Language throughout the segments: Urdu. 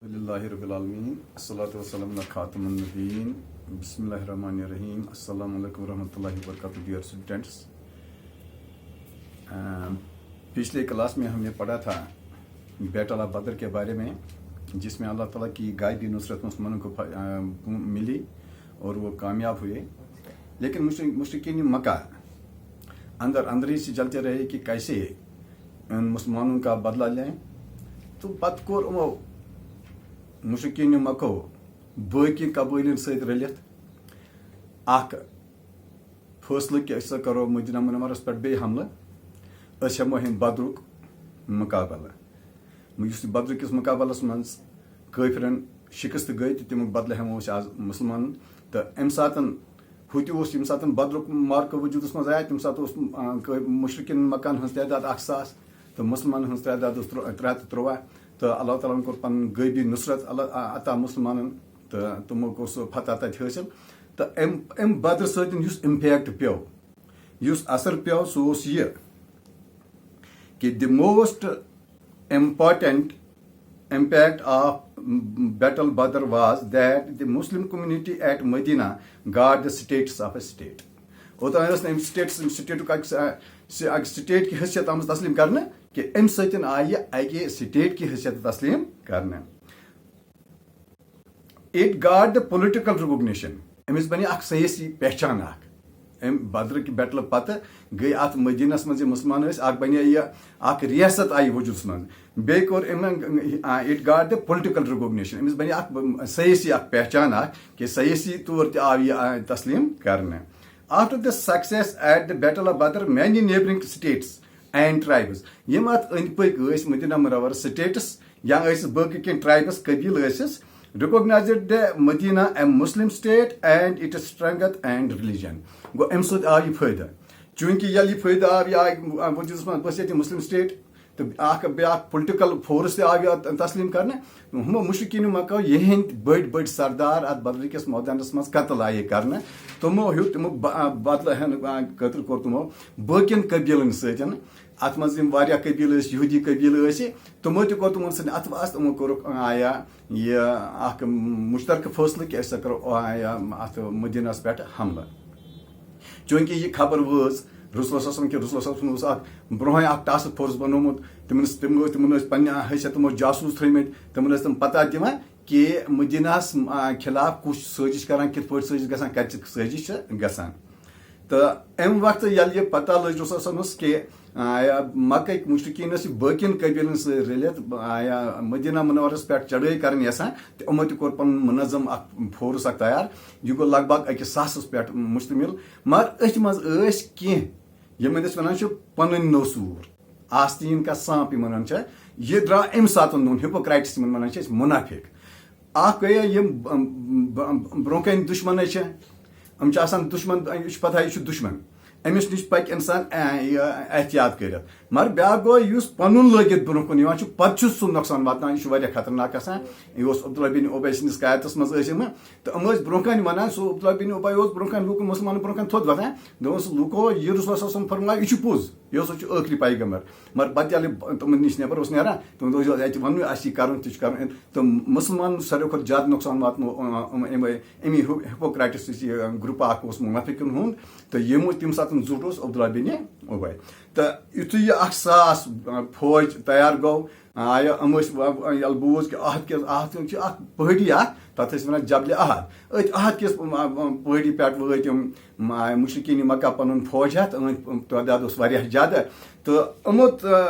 الحمدللہ رب العالمین الصلاۃ والسلام علی خاتم النبیین بسم اللہ الرحمن الرحیم السلام علیکم ورحمۃ اللہ وبرکاتہ ڈیئر اسٹوڈنٹس. پچھلے کلاس میں ہم نے پڑھا تھا بیٹل آف بدر کے بارے میں، جس میں اللہ تعالیٰ کی غائبی نصرت مسلمانوں کو ملی اور وہ کامیاب ہوئے. لیکن مشرکین مکہ اندر ہی سے چلتے رہے کہ کیسے ان مسلمانوں کا بدلہ لیں. تو پتہ کور یمو مشرکین مکو باقی قبائلن ست رلت اخ فیصلہ کہ أسۍ کرو مدینہ منورس پہ بیٚیہِ حملہ، أسۍ ہٮ۪مو ہم بدرُک مقابلہ. یُس بدر کس مقابلس منٛز کٲفرن شکست گئی تہٕ تمیُک بدلہٕ ہٮ۪مو أسۍ آز مسلمانن. تہٕ امہِ ساتہٕ ہُتہِ اوس ییٚمہِ ساتہٕ بدرُک مارکہٕ وجوٗدس منٛز آے تمہِ ساتہٕ اوس مشرکین مکان ہٕنٛز تعداد 1,000 تہٕ مسلمانن ہٕنٛز تعداد ٲس 313. تو اللہ تعالیٰ ہن کور پن غیبی نصرت عطا مسلمانن تو تمو کور سہ فتح تتہ حاصل. تو ام بدر ستن یس امپیکٹ پیو، یس اثر پیو، سہ اوس یہ کہ the most important impact of battle Badr was that the Muslim community at Medina got the status of a state. اوتان ٲس نہٕ سٹیٹُک اکھ سٹیٹ کی حیثیت آمٕژ تسلیم کرنہٕ کہ ام سۭتۍ آیہِ اکہِ سٹیٹ کی حیثیت تسلیم کرنہٕ. It got the political recognition, امس بنے اکھ سیاسی پہچان. ام بدر کی بیٹل پتہ گئی ات مدینس منٛز مسلمان ٲسۍ، اکھ بنے یہ اکھ ریاست آیہِ وجوٗدس منٛز. بیٚیہِ کوٚر it got the political recognition, امس بنے اکھ سیاسی اکھ پہچان کہ سیاسی طور تہِ آو یہ تسلیم کرنہٕ. After the success at the Battle of Badr, many neighboring states and tribes یم ات أنٛدۍ پٔکۍ ٲسۍ مدینہ منور سٹیٹس یا ٲسۍ باقٕے کینٛہہ ٹرائبس قبیل ٲسِس recognized the Medina a Muslim state and its strength and religion. گوٚو امہِ سۭتۍ آو یہِ فٲیدٕ. چوٗنٛکہِ ییٚلہِ یہِ فٲیدٕ آو، یہِ آیہِ وجوٗدس منٛز بس ییٚتہِ مسلم سٹیٹ تہٕ اکھ بیاکھ پُلٹِکل فورس تہِ آو یہِ تسلیم کرنہٕ. ہُمو مشرکین مکو یِہنٛدۍ بٔڑۍ سردار اتھ بدر کِس مٲدانس منٛز قتل آیہِ کرنہٕ. تمو ہیوٚت تمیُک بدلہٕ ہٮ۪نہٕ خٲطرٕ کوٚر تمو باقین قبیلن سۭتۍ، اتھ منٛز یِم واریاہ قبیلہٕ ٲسۍ، یہوٗدی قبیلہٕ ٲسۍ، تمو تہِ کوٚر تمن سۭتۍ اتھٕ واس. تمو کوٚرُکھ آیا یہِ اکھ مشترکہٕ فٲصلہٕ کہ أسۍ ہسا کرو اتھ مدینس پٮ۪ٹھ حملہٕ. چوٗنٛکہِ یہِ خبر وٲژ رسول صلی اللہ علیہ وسلم اوس اکھ برونٛہے اکھ ٹاسک فورس بنومُت. تمن ٲسۍ پننہِ حیثیت تمو جاسوٗس تھٲومٕتۍ. تمن ٲسۍ تِم پتہ دِوان کہ مدینہس خلاف کُس سٲزش کران، کِتھ پٲٹھۍ سٲزش گژھان، کتہِ سٲزش چھِ گژھان. تہٕ امہِ وقتہٕ ییٚلہِ یہِ پتہ لٔج رسول صلی اللہ علیہ وسلمس کہ مکٕکۍ مشرکین ٲسۍ باقین قبیلن سۭتۍ رلِتھ مدینہ منورس پٮ۪ٹھ چڑٲے کرٕنۍ یژھان، تہٕ یِمو تہِ کوٚر پنُن منظم اکھ فورس اکھ تیار. یہِ گوٚو لگ بگ 1,000 پٮ۪ٹھ مشتمل. مگر أتھۍ منٛز ٲسۍ کینٛہہ یِمن أسۍ ونان چھِ پنٕنۍ نوٚصوٗر، آستیٖن کا سانپ یِم ونان چھِ. یہِ درٛاو امہِ ساتہٕ نوٚن، ہپوکریٹس یِمن ونان چھِ أسۍ مُنافِق. اکھ گٔیے یِم برونٛہہ کَنہِ دُشمَنٕے چھِ، یِم چھِ آسان دُشمن، یہِ چھُ پتہ یہِ چھُ دُشمن، أمِس نِش پَکہِ اِنسان احتِیاط کٔرِتھ. مگر بیٛاکھ گوٚو یُس پَنُن لٲگِتھ برونٛہہ کُن یِوان چھُ، پَتہٕ چھُ سُہ نۄقصان واتناوان، یہِ چھُ واریاہ خطرناک آسان. یہِ اوس عبداللہ بن اُبے سٕنٛدِس قیادتس منٛز ٲسۍ یِم، تہٕ یِم ٲسۍ برونٛہہ کَنہِ وَنان. سُہ عبداللہ بن اُبے اوس برونٛہہ کَنہِ لوٗکن مُسلمانن برونٛہہ کَنہِ تھوٚد وۄتھان، دوٚپُس لوٗکو یہِ رسول صلی اللہ علیہ وسلم فرماو یہِ چھُ پوٚز، یہِ ہسا چھُ ٲخری پیغمبر. مگر پَتہٕ ییٚلہِ تِمن نِش نٮ۪بر اوس نیران تِمن دوٚپ اَتہِ وَنوٕے اَسہِ چھِ کَرُن تہِ چھُ کَرُن. تہٕ مُسلمان ساروی کھۄتہٕ زیادٕ نۄقصان واتنو اَمی ہپوکریٹس یُس یہِ گرُپ اکھ اوس مُنافِقن ہُنٛد. تہٕ یِمو تَمہِ ساتہٕ زوٗٹھ اوس عبداللہ بن اُبے. تہٕ یِتھُے یہِ 1,000 فوج تیار گوٚو، آیا یِم ٲسۍ ییٚلہِ بوٗز کہ احد چھِ اکھ پہٲڑی اکھ، تتھ ٲسۍ ونان جبلِ احد. أتھۍ احد کِس پہٲڑی پٮ۪ٹھ وٲتۍ یِم مشرکین مکہ پنُن فوج ہٮ۪تھ. أہنٛدۍ تعداد اوس واریاہ زیادٕ. تہٕ یِمو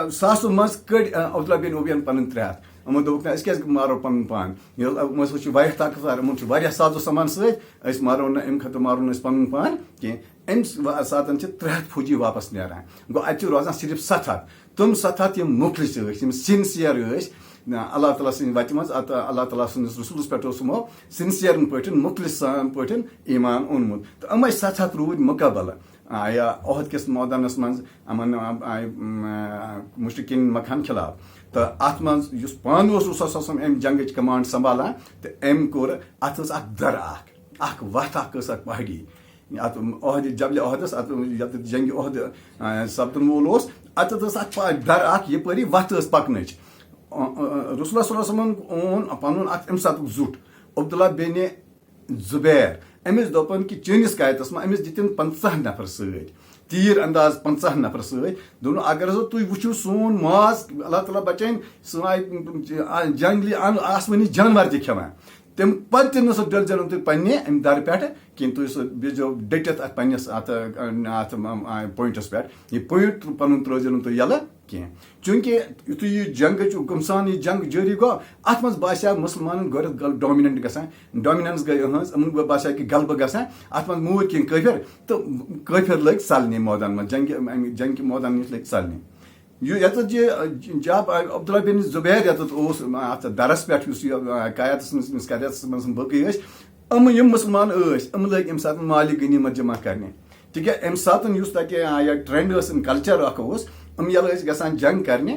1,000 منٛز کٔڑۍ عبداللہ بن اُبین پنٕنۍ 3 ہتھ. یِمو دوٚپُکھ نہ أسۍ کیازِ مارو پنُن پان، یِم ہسا چھِ واریاہ طاقتور، یِمن چھُ واریاہ سازو سامان سۭتۍ، أسۍ مارو نہٕ امہِ خٲطرٕ مارو نہٕ أسۍ پنُن پان کینٛہہ. امہِ ساتہٕ چھِ 300 فوجی واپس نیران. گوٚو اَتہِ چھِ روزان صرف 700. تِم 700 یِم مُخلص ٲسۍ، یِم سِنسیر ٲسۍ اللہ تعالیٰ سٕنٛدِ وتہِ منٛز. اللہ تعالیٰ سٕنٛدِس رسوٗلس پٮ۪ٹھ اوس یِمو سِنسیرن پٲٹھۍ مُخلص پٲٹھۍ ایمان اوٚنمُت. تہٕ یِمے 700 روٗدۍ مُقابلہٕ عہد کِس مٲدانس منٛز یِمن مشرکین مکہن خلاف. تہٕ اتھ منٛز یُس پانہٕ اوس رسول صلی اللہ علیہ وسلم امہِ جنگٕچ کمانڈ سنبھالان، تہٕ أمۍ کوٚر اتھ ٲس اکھ در اکھ وتھ اکھ ٲس اکھ پہاڑی ات عہد جبلِ عہدس یتھ جنگہِ عہد سپدن وول اوس. اتھ ٲس اکھ در اکھ یپٲری وتھ ٲس پکنٕچ. رسول صلی اللہ علیہ وسلم اون پنن اکھ امہِ ساتُک زُٹ عبداللہ بن زبیر أمِس دوٚپُن کہ چٲنِس قایتس منٛز أمِس دِتِن 50 نفر سۭتۍ تیٖر انداز 50 نفر سۭتۍ دوٚپُن اگر ہسا تُہۍ وٕچھِو سون ماز اللہ تعالیٰ بچٲیِن سُہ آیہِ جنگلی آسمٲنی جانور تہِ کھٮ۪وان تمہِ پتہٕ تہِ نہٕ سُہ ڈٔلزیٚو تُہۍ پننہِ امہِ درٕ پٮ۪ٹھ کینٛہہ تُہۍ سُہ بیٚہزیٚو ڈٔٹِتھ اتھ پننِس اتھ پویِنٹس پٮ۪ٹھ یہِ پویِنٹ پنُن ترٛٲوزیٚو نہٕ تُہۍ یَلہٕ کینٛہہ چوٗنٛکہِ یِتھُے یہِ جنگٕچ گُمسان یہِ جنگ جٲری گوٚو اتھ منٛز باسیٚو مُسلمانن گۄڈٕ ڈامِننٹ گژھان ڈامِننس گٔے یِہٕنٛز یِمن باسیٚو کہِ غلبہٕ گژھان اتھ منٛز موٗدۍ کینٛہہ کٲفِر تہٕ کٲفِر لٔگۍ ژلنہِ مٲدان منٛز جنگہِ مٲدان نِش لٔگۍ ژلنہِ ییٚتٮ۪تھ یہِ جب عبداللہ بن زبیر ییٚتٮ۪تھ اوس اتھ درس پٮ۪ٹھ یُس یہِ قیادتس منٛز قیادتس منٛز بٲقٕے ٲسۍ یِم مُسلمان ٲسۍ لٔگۍ امہِ ساتہٕ مالہِ غنیٖمت جمع کرنہِ تِکیٛازِ امہِ ساتہٕ یُس تتہِ ٹرینڈ ٲس کلچر اکھ اوس ییٚلہِ ٲسۍ گژھان جنگ کرنہِ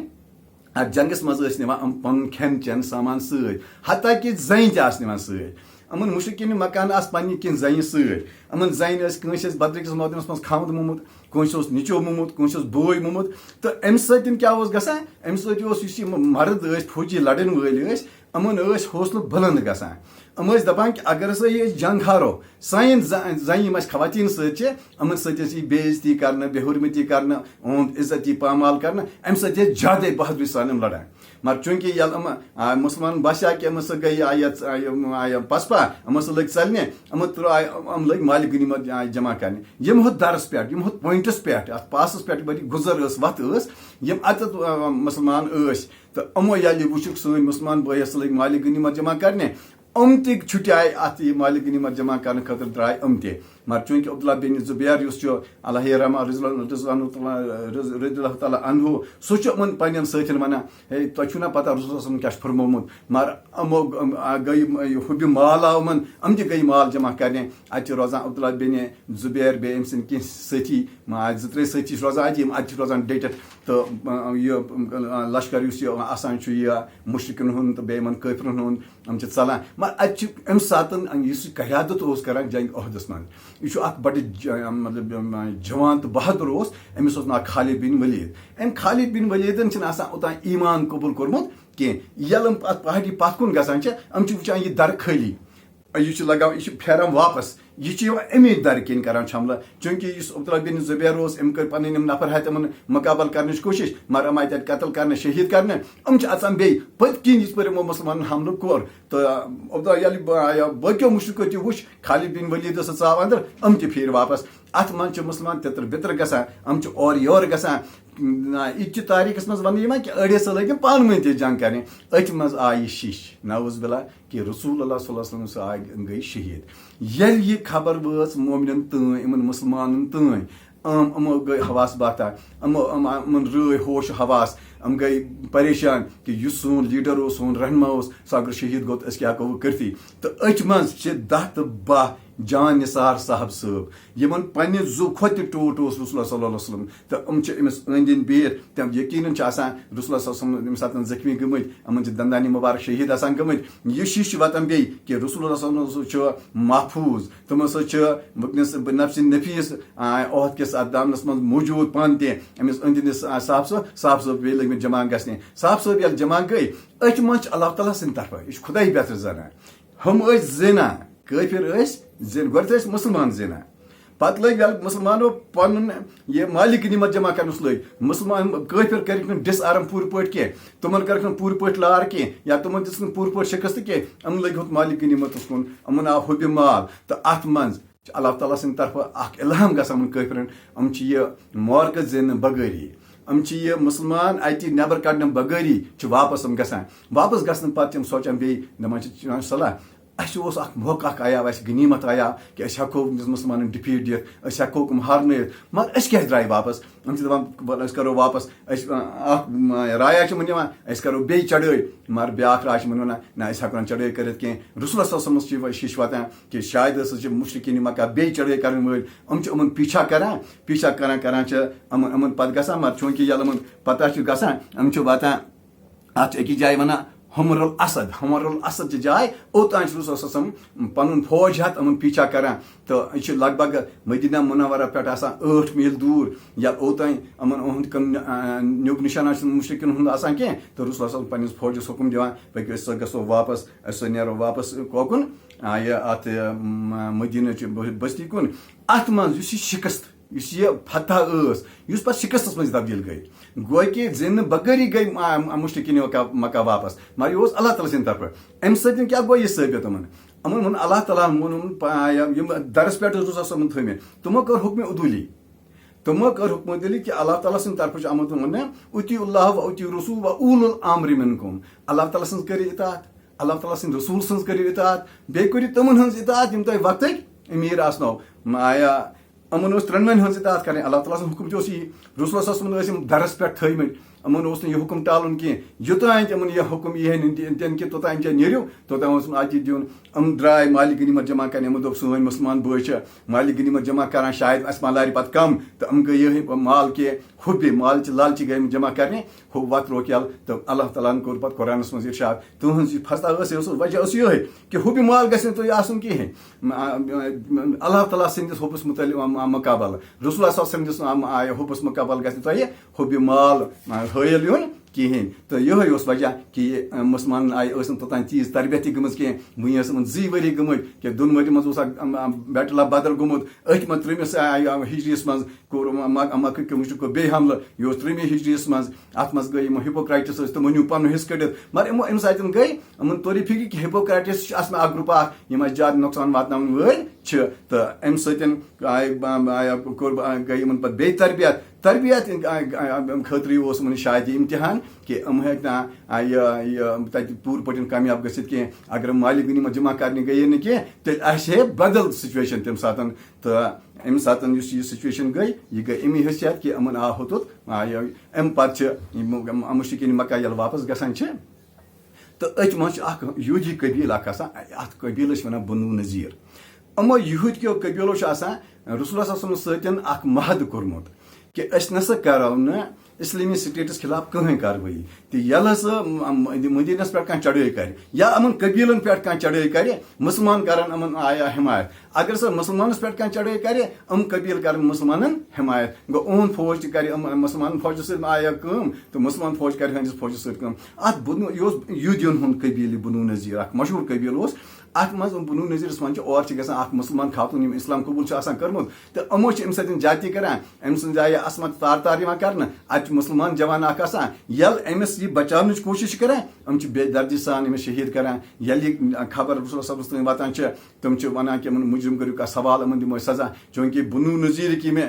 اتھ جنگس منٛز ٲسۍ نِوان پنُن کھٮ۪ن چٮ۪ن سامان سۭتۍ حتیٰ کہِ زنہِ تہِ آسہٕ نِوان سۭتۍ یِمن مُشرکیٖن مکان آسہٕ پننہِ کینٛہہ زنہِ سۭتۍ یِمن زنہِ ٲسۍ کٲنٛسہِ ٲسۍ بدرٕکِس موہدِنس منٛز خاوند موٚمُت کٲنٛسہِ اوس نیٚچو موٚمُت کٲنٛسہِ اوس بوے موٚمُت تہٕ امہِ سۭتۍ کیاہ اوس گژھان امہِ سۭتۍ اوس یُس یِم مرد ٲسۍ فوجی لڑن وٲلۍ ٲسۍ یِمن ٲسۍ حوصلہٕ بُلند گژھان ٲسۍ دپان کہِ اگر ہسا یہِ أسۍ جنگ ہارو سانٮ۪ن زنہِ یِم اَسہِ خواتیٖن سۭتۍ چھِ یِمن سۭتۍ ٲسۍ یہِ بے عزتی کرنہٕ بے حرمتی کرنہٕ یِہُنٛد عزت یی پامال کرنہٕ امہِ سۭتۍ ٲسۍ زیادے بہادری سان یِم لڑان مگر چوٗنٛکہِ ییٚلہِ یِم مُسلمان باسیٚو کہِ یِمن سۭتۍ گٔے پسپا یِمن سۭتۍ لٔگۍ ژلنہِ یِم لٔگۍ مالہِ غنیٖمت جمع کرنہِ ییٚمہِ ہُتھ درس پٮ۪ٹھ ییٚمہِ ہُتھ پویِنٹس پٮ۪ٹھ اتھ پاسس پٮ۪ٹھ گُزر ٲس وتھ ٲس یِم اتٮ۪تھ مُسلمان ٲسۍ تہٕ یِمو ییٚلہِ وٕچھُکھ سٲنۍ مُسلمان بٲے ہسا لٔگۍ مالہِ غنیٖمت جمع کرنہِ تہِ چھُٹیاے اتھ یہِ مالہِ غنیٖمت جمع کرنہٕ خٲطرٕ درٛاے تہِ مگر چوٗنٛکہِ عبداللہ بن زبیر یُس چھُ اللہ رحمٰن رضی اللہ تعالیٰ عنہُ سُہ چھُ یِمن پننٮ۪ن سۭتٮ۪ن ونان ہے تۄہہِ چھُو نا پتہ رسول صلی اللہ علیہ وسلم کیاہ چھُ فرمومُت مگر یِمو گٔے ہُبہِ مال آو یِمن تہِ گٔے مال جمع کرنہِ اتہِ چھِ روزان عبداللہ بن زبیر بیٚیہِ أمۍ سٕنٛدۍ کینٛہہ سٲتھی 2-3 سٲتھی چھِ روزان اتہِ یِم اتہِ چھِ روزان ڈٔٹِتھ تہٕ یہِ لشکر یُس یہِ آسان چھُ یہِ مُشرِکن ہُنٛد تہٕ بیٚیہِ یِمن کٲفرن ہُنٛد یِم چھِ ژلان مگر اتہِ چھِ امہِ ساتہٕ یُس یہِ قیادت اوس کران جنگ عہدس منٛز یہِ چھُ اکھ بڑٕ مطلب جوان تہٕ بہادر اوس أمِس اوس ناو خالد بن ولید أمۍ خالد بن ولیدن چھِنہٕ آسان اوٚتام ایمان قبوٗل کوٚرمُت کینٛہہ ییٚلہِ یِم اتھ پہاڑی پتھ کُن گژھان چھِ یِم چھِ وٕچھان یہِ درٕ خٲلی یہِ چھُ لگاوان یہِ چھُ پھیران واپس یہِ چھُ یِوان امی درٕ کِنۍ کران حملہٕ چوٗنٛکہِ یُس عبداللہ بن زبیر اوس أمۍ کٔرۍ پنٕنۍ یِم نفر ہتھ یِمن مُقابل کرنٕچ کوٗشش مگر یِم آیہِ تتہِ قتل کرنہٕ شہیٖد کرنہٕ یِم چھِ اژان بیٚیہِ پٔتۍ کِنۍ یِتھ پٲٹھۍ یِمو مُسلمانن حملہٕ کوٚر تہٕ عبداللہ ییٚلہِ باقیو مُشرکو تہِ وُچھ خالد بن ولید ٲس ژاو اندر یِم تہِ پھیٖرۍ واپس اتھ منٛز چھِ مُسلمان تِتر بِتر گژھان یِم چھِ اورٕ یورٕ گژھان یہِ چھِ تٲریٖخس منٛز وننہٕ یِوان کہِ أڑۍ ہسا لٔگۍ یِم پانہٕ ؤنۍ تہِ جنگ کرنہِ أتھۍ منٛز آیہِ یہِ شِش نعوذ باللہ کہِ رسول اللہ صلی اللہ علیہ وسلم سُہ گٔے شہیٖد ییٚلہِ یہِ خبر وٲژ مومنن تام یِمن مُسلمانن تام یِمو گٔے حواس باتا یِمن رٲے ہوش حواس یِم گٔے پریشان کہِ یُس سون لیٖڈر اوس سون رہنما اوس سُہ اگر شہیٖد گوٚو تہٕ أسۍ کیاہ ہٮ۪کو وۄنۍ کٔرتھٕے تہٕ أتھۍ منٛز چھِ 10 تہٕ 12 جان نثار صاحب صٲب یِمن پننہِ زُو کھۄتہٕ تہِ ٹوٹھ اوس رسول اللہ صلی اللہ علیہ وسلم تہٕ یِم چھِ أمِس أنٛدۍ أنٛدۍ بِہِتھ تِم یقیٖنن چھِ آسان رسول اللہ صلی اللہ علیہ وسلم ییٚمہِ ساتہٕ زخمی گٔمٕتۍ یِمن چھِ دندانہِ مُبارک شہیٖد آسان گٔمٕتۍ یہِ شِش چھِ واتان بیٚیہِ کہِ رسول اللہ صلی اللہ علیہ وسلم چھُ محفوٗظ تِمو سۭتۍ چھِ وٕنکیٚنس نفسِ نفیٖس عہد کِس اتھ دامنس منٛز موٗجوٗد پانہٕ تہِ أمِس أنٛدۍ أنٛدۍ صاحب صٲب بیٚیہِ لٔگۍ مٕتۍ جمع گژھنہِ صاحب صٲب ییٚلہِ جمع گٔے أتھۍ منٛز چھِ اللہ تعالیٰ سٕنٛدِ طرفہٕ یہِ چھُ خۄداے بہتر زانان ہُم ٲسۍ زینان کٲفِر ٲسۍ گۄڈٕ ٲسۍ مُسلمان زینان پتہٕ لٔگۍ ییٚلہِ مُسلمانو پنُن یہِ مالہِ غنیٖمت جمع کرنس لٔگۍ مُسلمان کٲفِر کٔرِکھ نہٕ ڈِس آرم پوٗرٕ پٲٹھۍ کینٛہہ تِمن کٔرٕکھ نہٕ پوٗرٕ پٲٹھۍ لار کینٛہہ یا تِمن دِژ نہٕ پوٗرٕ پٲٹھۍ شِکست کینٛہہ یِم لٔگۍ ہُتھ مالہِ غنیٖمتس کُن یِمن آو ہُبہِ مال تہٕ اتھ منٛز چھِ اللہ تعالیٰ سٕنٛدِ طرفہٕ اکھ اِلہام گژھان یِمن کٲفرن یِم چھِ یہِ مارکہٕ زیننہٕ بغٲری یِم چھِ یہِ مُسلمان اَتہِ نٮ۪بر کڑنہٕ بغٲری چھِ واپس یِم گژھان واپس گژھنہٕ پتہٕ یِم سونٛچان بیٚیہِ دپان چھِ چٲنۍ صلح اَسہِ اوس اکھ موقعہٕ اکھ آیاو اَسہِ غنیٖمت آیاو کہِ أسۍ ہٮ۪کو وٕنکیٚس مُسلمانن ڈِفیٖٹ دِتھ أسۍ ہٮ۪کوکھ یِم ہارنٲیِتھ مگر أسۍ کیازِ درٛاے واپس یِم چھِ دپان أسۍ کرو واپس أسۍ اکھ رایا چھِ یِمن یِوان أسۍ کرو بیٚیہِ چڑٲے مگر بیاکھ راے چھِ یِمن ونان نہ أسۍ ہٮ۪کو نہٕ چڑٲے کٔرِتھ کینٛہہ رسول اللہ صلی اللہ علیہ وسلمس چھِ شِش واتان کہِ شاید ہسا چھِ مُشرکیٖن مکہ بیٚیہِ چڑٲے کرن وٲلۍ یِم چھِ یِمن پیٖچھا کران کران چھِ یِمن پتہٕ گژھان مگر چوٗنٛکہِ ییٚلہِ یِمن پتہ چھِ گژھان یِم چھِ واتان اتھ چھِ أکِس جایہِ ونان حمر الاسد چہ جائے اوتان رسول صلی اللہ علیہ وسلم پن فوج ہاتھ ان پیچھا کران تو یہ لگ بھگ مدینہ منورہ پہ 8 میل دور یا اوتان ان کن نیوک نشانہ مشرکن ہند آسان کی تو رسول اللہ پنس فوجس حکم دیوان پکو اس گھو واپس اس نیرو واپس کوکن ات مدینہ بستی کن ات من شکست یہ فتح اس پہ شکستس من تبدیل گئی گو کہ زین بغیری گئی مشرکین مکہ واپس مگر یہ اللہ تعالیٰ سند طرف ام سن کیا گو یہ ثابت امن اللہ تعالیٰ درس پہ رسول تھمت تمو کر حکم عدولی تمو کر حکم عدولی کہ اللہ تعالیٰ سند طرف آمت ون اتی اللہ و اتی رسول و اول الامر منکم اللہ تعالیٰ سن کرو اطاعت اللہ تعالیٰ سند رسول سن کرو اطاعت بی کرو تمن ہز اطاعت یم تہ وقت امیر آسنو امن ترنوین ہز اطاعت کریں اللہ تعالیٰ سن حکم تہ یہ رسول صلی اللہ علیہ وسلم درس پہ تھمت امن یہ حکم ٹالن کی یوتان تمن یہ حکم یہ دن کہ توتان تہ نیرو توتان اتی دن درائے مالی غنیمت جمع کرنے دپ سن مسلمان بھائی مالی غنیمت جمع کران شاید اس مالارِ پتہ کم تو گئی یہ مال کے حب مال لالچ گئی جمع کرنے ہو وت روک یل تو اللہ تعالیٰ کور پتہ قرآنس من ارشاد تہذ فصلہ وجہ یہ کہ حب مال گھس نہ تہ آسن کہین اللہ تعالیٰ سندس حبس متعلق مقابل رسول اللہ صلی اللہ علیہ وسلم حبس مقابل گھس نہ تہ حب مال حٲیل یُن کہین تو یہ وجہ کہ مسلمان آئی توتان تیز تربیت گمز کی ونس زی وری گمت کہ دون ؤری مز بیٹل آف بدر گومت ات من 3 ہجریس مز کور مکہ کہ مشرکو بی حملہ یہ 3 ہجریس مز ات مز گئی ہپوکریٹس تم ونیو پن حصہ کڑت مگر امو سات گئی توری فکر کہ ہپوکریٹس اک گروپ اخ زیادہ نقصان واتن ول تو ام سن گئی پہ بی تربیت خاطر شاید یہ امتحان کہ ہوں پور پٹن کامیاب گھت کی اگر مالی غنیمت جمع کرنے گئی نا کی تیل ہے بدل سچویشن تمہ سات تو ام سات یہ سچویشن گئی یہ گئی امی حیثیت کہ امن آو ہوت ام پتہ مشرکین مکہ یل واپس گژھان تو ات من یہودی قبیل اخ ات قبیلس ونان بنو نذیر امو یہود کیو قبیلو رسول اللہ صلی اللہ علیہ وسلم سۭتۍ اخ محد کورمت کہ اس نسا کرو نا اسلامی سٹیٹس خلاف کہیں کاروٲیی تو یل ہسا مدینس پہ چڑھائی کر یا امن قبیلن پہ چڑھائی کر مسلمان کرن امن حمایت اگر سا مسلمانس پہ چڑھائی کر قبیل کرن مسلمان حمایت گو اون فوج کر مسلمان فوج سم تو مسلمان فوج کر ہندس فوج سم ات بنو یہ یہودین ہند قبیل بنو نذیر اخ مشہور قبیل ات مز بنو نذیرس من اور گھان مسلمان خاتون اسلام قبول کرمت تو امو ام سن جاتی کران ام سن جائے عصمت تار کرنا ات مسلمان جوان اخ یل امس یہ بچاؤنچ کوشش کران ام بے دردی سان امس شہید کران یل یہ خبر رسول اللہ صلی اللہ علیہ وسلم واتان تم ونان کہ مجرم کرو کا سوال امن دمو سزا چونکہ بنو نذیر کی میں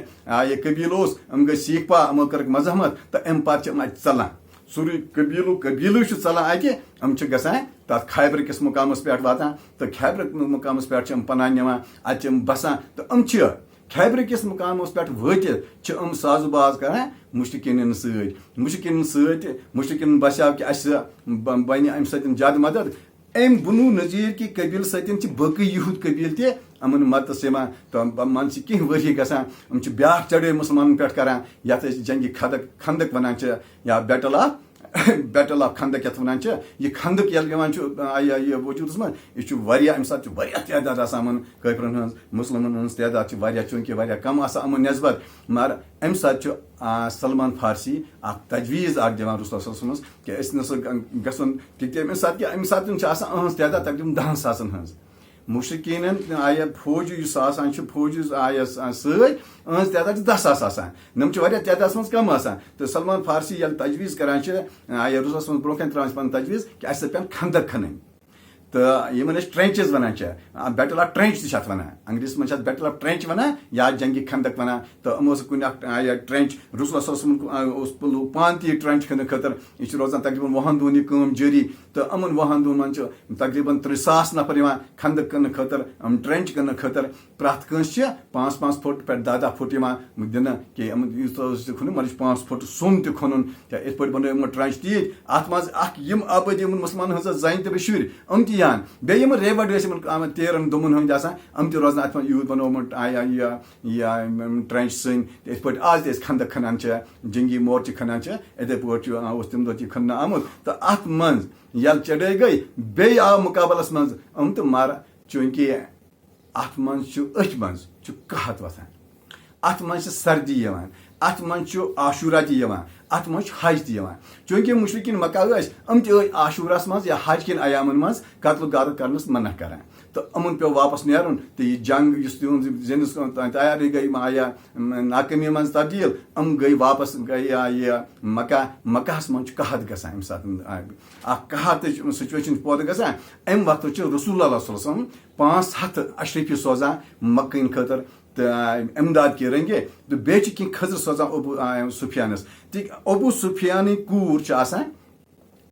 یہ قبیل ام گئی سیکھ پا امو کر مزاحمت تو ام پتہ ژلان سوری قبیلو ژلان اتہ ام گھان تر خیبر کس مقامس پہ واتان تو خیبر مقامس پہ پناہ نوان ات بسان تو ام خیبر کس مقامس پہ وتھ ساز و باز کران مشرکین مشرکین بسیو کہ اس بن ام سن زیادہ مدد ام بنو نذیر کی قبیل ستن باقی یہود قبیل تہ امن مدتس یوان تو من کھین ؤری گژھان ام بیاکھ چڑھائی مسلمانن پہ کران یتھ جنگی خندق ونان یا بیٹل آف خندق یتھ ونان یہ خندق یل یہ وجودس من یہ ام سات تعداد آسان قٲفرن ہنز مسلمن ہنز تعداد چونکہ کم آسان امن نسبت مگر ام سات سلمان فارسی اخ تجویز اخ دِوان رسول اللہ صلی اللہ علیہ وسلم کہ اس نسا گژھن تمہِ ساتہٕ اہنٛز تعداد تقریباً 10,000 ہنز مشرکین فوج فوج سہذ تعداد 10,000 آسان نم تعداد من کم آسان تو سلمان فارسی یل تجویز کران رسولس من برو کن تران پن تجویز کہ اس پین خندق کھنن تو یہ ٹرینچز ونان بیٹل آف ٹرینچ تہ ونان انگریزی من بیٹل آف ٹرینچ ونان یا جنگی خندق ونان تو ام کن ٹرینچ رسول اللہ صلی اللہ علیہ وسلم لوگ پان تہ ٹرینچ کھننے خاطر یہ روزان تقریباً 10 دون یہ کام جاری تو امن 10 دون من تقریباً 3,000 نفر یوان خندق کرنے خاطر ٹرینچ کرنے خاطر پرت کنس 5-5 فٹ پہ 10 فٹ یوان دن کہ کھن مگر 5 فٹ سون تہ کھنن ات پہ بنو ٹرینچ تیت ات مز یم آبادی مسلمان ہز زن تو شر ام تہ عیان بیٚیہِ یِم ریوڈ ٲسۍ یِمن تیرن دوٚمن ہٕنٛدۍ آسان یِم تہِ روزان اتھ منٛز یوٗت بنومُت یا ٹرینچ سٕنٛدۍ یِتھ پٲٹھۍ آز تہِ أسۍ خندق کھنان چھِ جنگی مورچہِ کھنان چھِ یِتھے پٲٹھۍ اوس تمہِ دۄہ تہِ کھننہٕ آمُت تہٕ اتھ منٛز ییٚلہِ چڑٲے گٔے بیٚیہِ آو مُقابلس منٛز تہٕ مگر چوٗنٛکہِ اتھ منٛز چھُ أتھۍ منٛز چھُ قحط وۄتھان اتھ منٛز چھِ سردی یِوان اتھ منٛز چھُ عاشورہ تہِ یِوان اتھ منٛز چھُ حج تہِ یِوان چوٗنٛکہِ مُشرِکیٖن مکہ ٲسۍ تہِ ٲسۍ عاشوراہس منٛز یا حج کٮ۪ن ایامن منٛز قتل غارت کرنس منع کران تہٕ یِمن پیوٚو واپس نیرُن تہٕ یہِ جنگ یُس تِہُنٛد زینس تیاری گٔے آیا ناکٲمی منٛز تبدیٖل یِم گٔے واپس یہِ مکہس منٛز چھُ قحط گژھان امہِ ساتہٕ اکھ قحطٕچ سُچویشن پٲدٕ گژھان امہِ وقتہٕ چھُ رسول اللہ صلی اللہ علیہ وسلم 500 اشرفی سوزان مکہ ہٕنٛدۍ خٲطرٕ تہٕ امداد کے رنگے تہٕ بیٚیہِ چھِ کینٛہہ کھٔزر سوزان ابو سفیانس ابو سفیانٕنۍ کوٗر چھِ آسان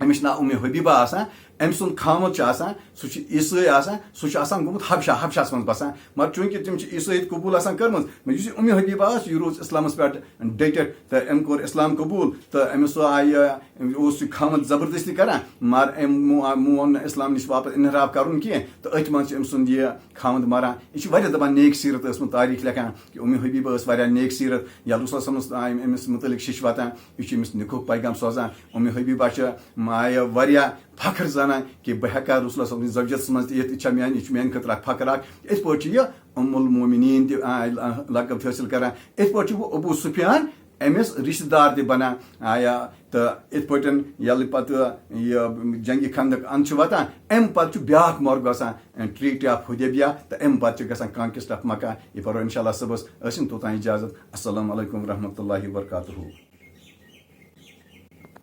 أمِس چھُ ناو حبیبہ آسان أمۍ سُنٛد خامد چھُ آسان سُہ چھُ عیٖسٲے آسان سُہ چھُ آسان گوٚمُت حبشس منٛز بسان مگر چوٗنٛکہِ تِم چھِ عیٖسٲیت قبوٗل آسان کٔرمٕژ یُس یہِ حبیبہ ٲس یہِ روٗز اسلامس پٮ۪ٹھ ڈٔٹِتھ تہٕ أمۍ کوٚر اسلام قبوٗل تہٕ أمِس اوس یہِ خامد زبردستی کران مگر أمۍ مون نہٕ اسلام نِش واپس انحراف کرُن کینٛہہ تہٕ أتھۍ منٛز چھُ أمۍ سُنٛد یہِ خامد مران یہِ چھِ واریاہ دپان نیک سیرت ٲسمٕژ تاریٖخ لیکھان کہِ حبیبہ ٲس واریاہ نیک سیرت یا رسول صٲبَس أمِس مُتعلق شِش واتان یہِ چھُ أمِس نِکُح پیغام سوزان حبیبہ چھِ واریاہ فخر زانان کہ بہٕ ہٮ۪کا رسول صٲبنہِ زوجتس منٛز تہِ یِتھ یہِ چھُ میانہِ خٲطرٕ اکھ فخر اکھ یِتھ پٲٹھۍ چھُ یہِ المومنیٖن تہِ لقب حٲصِل کران یِتھ پٲٹھۍ چھُ ابو سفیان أمِس رشتہٕ دار تہِ بنان تہٕ یِتھ پٲٹھۍ ییٚلہِ پتہٕ یہِ جنگہِ خندق اند چھُ واتان امہِ پتہٕ چھُ بیاکھ مرگ گژھان ٹریٖٹی آف حُدیبیہ تہٕ امہِ پتہٕ چھُ گژھان کانکسٹ آف مکہ یہِ پرو انشاء اللہ صبحس ٲسِن توٚتام اِجازت السلام علیکم ورحمۃ اللہ وبرکاتہ.